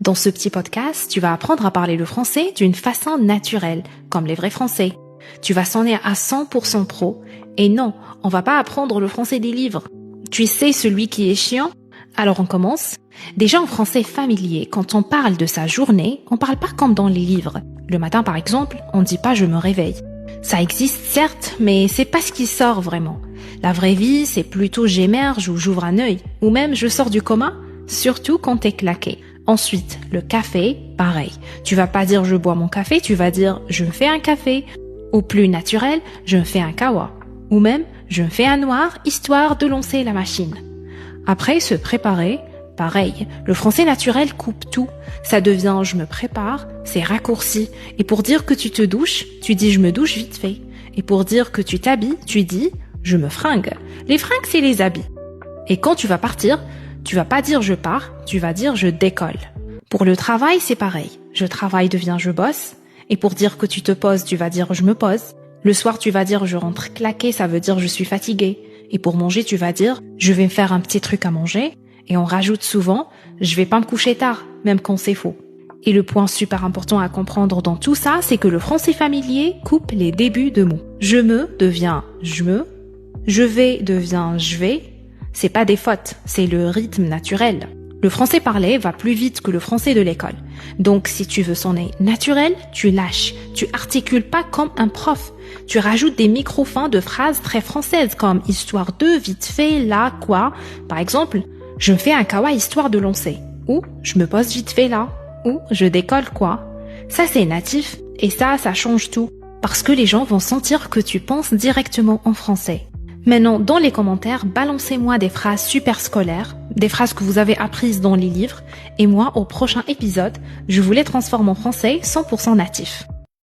Dans ce petit podcast, tu vas apprendre à parler le français d'une façon naturelle, comme les vrais Français. Tu vas sonner à 100% pro. Et non, on va pas apprendre le français des livres. Tu sais celui qui est chiant? Alors on commence. Déjà en français familier, quand on parle de sa journée, on parle pas comme dans les livres. Le matin par exemple, on dit pas je me réveille. Ça existe certes, mais c'est pas ce qui sort vraiment. La vraie vie, c'est plutôt j'émerge ou j'ouvre un œil, ou même je sors du coma, surtout quand t'es claqué. Ensuite, le café, pareil. Tu vas pas dire je bois mon café, tu vas dire je me fais un café. Ou plus naturel, je me fais un kawa. Ou même, je me fais un noir, histoire de lancer la machine. Après, se préparer, pareil. Le français naturel coupe tout. Ça devient je me prépare, c'est raccourci. Et pour dire que tu te douches, tu dis je me douche vite fait. Et pour dire que tu t'habilles, tu dis je me fringue. Les fringues, c'est les habits. Et quand tu vas partir, tu vas pas dire je pars, tu vas dire je décolle. Pour le travail, c'est pareil. Je travaille devient je bosse. Et pour dire que tu te poses, tu vas dire je me pose. Le soir, tu vas dire je rentre claqué, ça veut dire je suis fatigué. Et pour manger, tu vas dire je vais me faire un petit truc à manger. Et on rajoute souvent je vais pas me coucher tard, même quand c'est faux. Et le point super important à comprendre dans tout ça, c'est que le français familier coupe les débuts de mots. Je me devient je me. Je vais devient je vais. C'est pas des fautes, c'est le rythme naturel. Le français parlé va plus vite que le français de l'école. Donc, si tu veux sonner naturel, tu lâches. Tu articules pas comme un prof. Tu rajoutes des micro-fins de phrases très françaises comme histoire de, vite fait, là, quoi. Par exemple, je me fais un kawa histoire de lancer. Ou je me pose vite fait là. Ou je décolle quoi. Ça, c'est natif. Et ça change tout. Parce que les gens vont sentir que tu penses directement en français. Maintenant, dans les commentaires, balancez-moi des phrases super scolaires, des phrases que vous avez apprises dans les livres, et moi, au prochain épisode, je vous les transforme en français 100% natif.